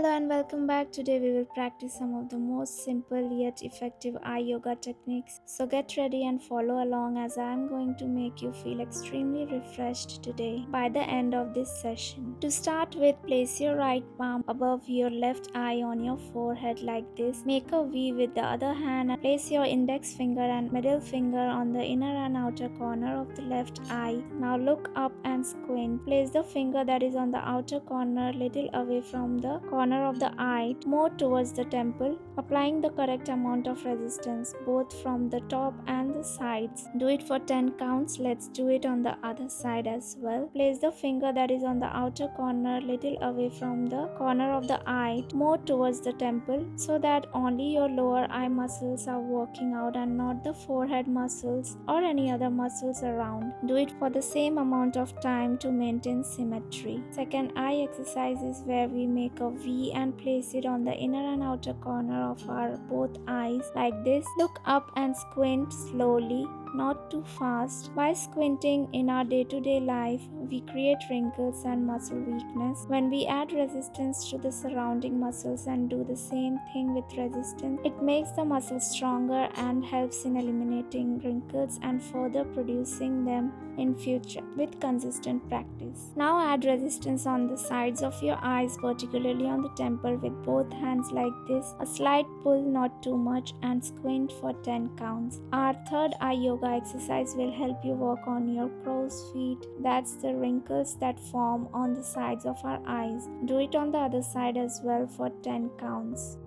Hello and welcome back. Today we will practice some of the most simple yet effective eye yoga techniques. So get ready and follow along as I am going to make you feel extremely refreshed today by the end of this session. To start with, place your right palm above your left eye on your forehead like this. Make a V with the other hand and place your index finger and middle finger on the inner and outer corner of the left eye. Now look up and squint. Place the finger that is on the outer corner little away from the corner of the eye, more towards the temple, applying the correct amount of resistance both from the top and the sides. Do it for 10 counts. Let's do it on the other side as well. Place the finger that is on the outer corner little away from the corner of the eye, more towards the temple, so that only your lower eye muscles are working out and not the forehead muscles or any other muscles around. Do it for the same amount of time to maintain symmetry. Second eye exercise is where we make a V and place it on the inner and outer corner of our both eyes like this. Look up and squint slowly, not too fast. By squinting in our day-to-day life, we create wrinkles and muscle weakness. When we add resistance to the surrounding muscles and do the same thing with resistance, it makes the muscles stronger and helps in eliminating wrinkles and further producing them in future with consistent practice. Now add resistance on the sides of your eyes, particularly on the temple, with both hands like this. A slight pull, not too much, and squint for 10 counts. Our third eye yoga exercise will help you work on your crow's feet. That's the wrinkles that form on the sides of our eyes. Do it on the other side as well for 10 counts.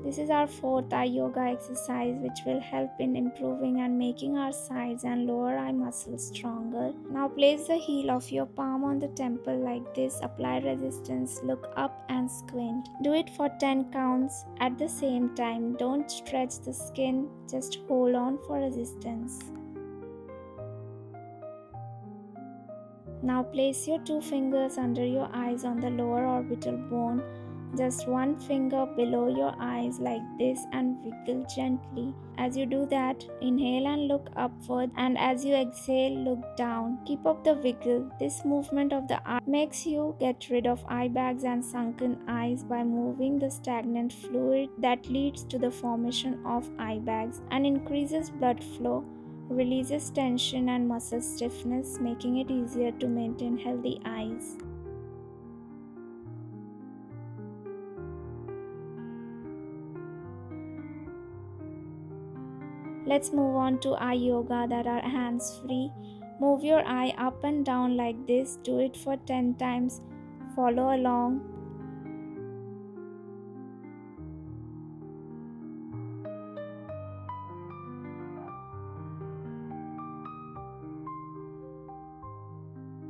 This is our fourth eye yoga exercise, which will help in improving and making our sides and lower eye muscles stronger. Now place the heel of your palm on the temple like this. Apply resistance, look up and squint. Do it for 10 counts at the same time. Don't stretch the skin, just hold on for resistance. Now place your two fingers under your eyes on the lower orbital bone. Just one finger below your eyes like this and wiggle gently. As you do that, inhale and look upward, and as you exhale, look down. Keep up the wiggle. This movement of the eye makes you get rid of eye bags and sunken eyes by moving the stagnant fluid that leads to the formation of eye bags and increases blood flow, releases tension and muscle stiffness, making it easier to maintain healthy eyes. Let's move on to eye yoga that are hands free. Move your eye up and down like this. Do it for 10 times. Follow along.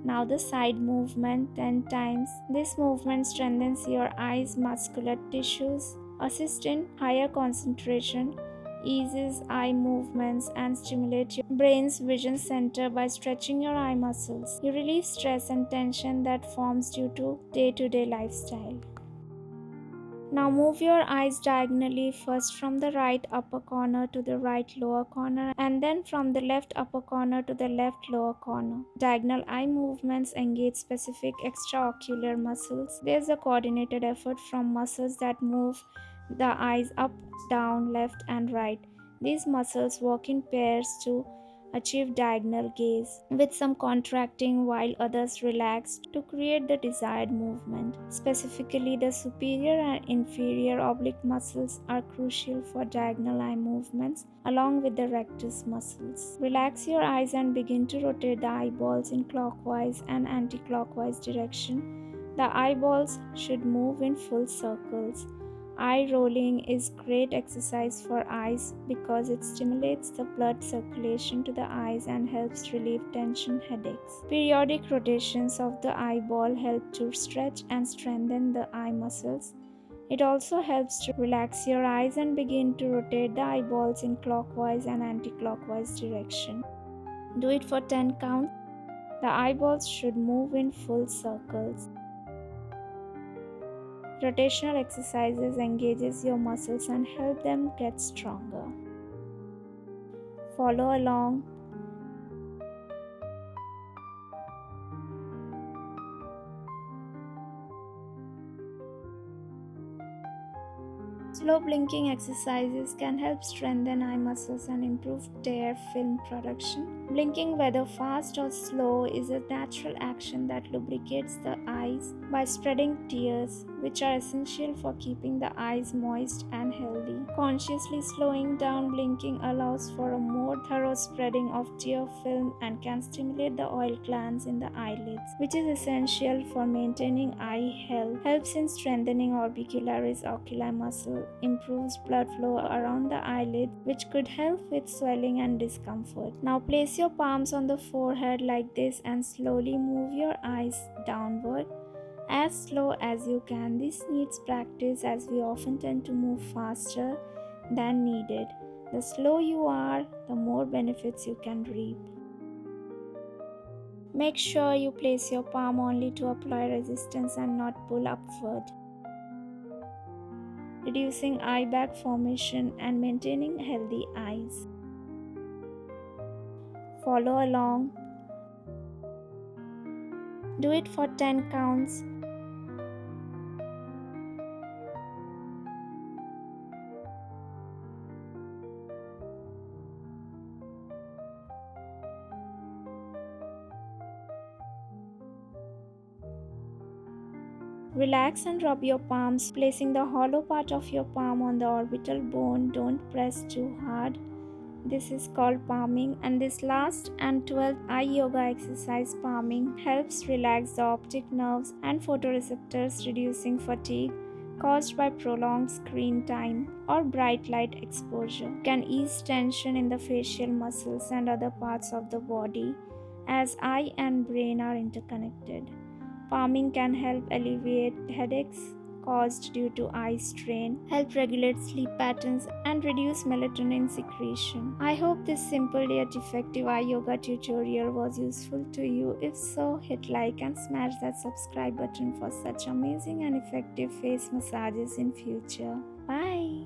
Now the side movement 10 times. This movement strengthens your eyes' muscular tissues, assists in higher concentration, eases eye movements, and stimulates your brain's vision center by stretching your eye muscles. You relieve stress and tension that forms due to day-to-day lifestyle. Now move your eyes diagonally, first from the right upper corner to the right lower corner, and then from the left upper corner to the left lower corner. Diagonal eye movements engage specific extraocular muscles. There's a coordinated effort from muscles that move the eyes up, down, left, and right. These muscles work in pairs to achieve diagonal gaze, with some contracting while others relaxed to create the desired movement. Specifically, the superior and inferior oblique muscles are crucial for diagonal eye movements, along with the rectus muscles. Relax your eyes and begin to rotate the eyeballs in clockwise and anti-clockwise direction. The eyeballs should move in full circles. Eye rolling is great exercise for eyes because it stimulates the blood circulation to the eyes and helps relieve tension headaches. Periodic rotations of the eyeball help to stretch and strengthen the eye muscles. It also helps to relax your eyes and begin to rotate the eyeballs in clockwise and anti-clockwise direction. Do it for 10 counts. The eyeballs should move in full circles. Rotational exercises engages your muscles and help them get stronger. Follow along. Slow blinking exercises can help strengthen eye muscles and improve tear film production. Blinking, whether fast or slow, is a natural action that lubricates the eyes by spreading tears, which are essential for keeping the eyes moist and healthy. Consciously slowing down blinking allows for a more thorough spreading of tear film and can stimulate the oil glands in the eyelids, which is essential for maintaining eye health. Helps in strengthening orbicularis oculi muscle, improves blood flow around the eyelid, which could help with swelling and discomfort. Now place your palms on the forehead like this and slowly move your eyes downward as slow as you can. This needs practice as we often tend to move faster than needed. The slower you are, the more benefits you can reap. Make sure you place your palm only to apply resistance and not pull upward, reducing eye bag formation and maintaining healthy eyes. Follow along. Do it for 10 counts. Relax and rub your palms, placing the hollow part of your palm on the orbital bone. Don't press too hard. This is called palming, and this last and 12th eye yoga exercise, palming, helps relax the optic nerves and photoreceptors, reducing fatigue caused by prolonged screen time or bright light exposure. It can ease tension in the facial muscles and other parts of the body as eye and brain are interconnected. Palming can help alleviate headaches caused due to eye strain, help regulate sleep patterns, and reduce melatonin secretion. I hope this simple yet effective eye yoga tutorial was useful to you. If so, hit like and smash that subscribe button for such amazing and effective face massages in future. Bye!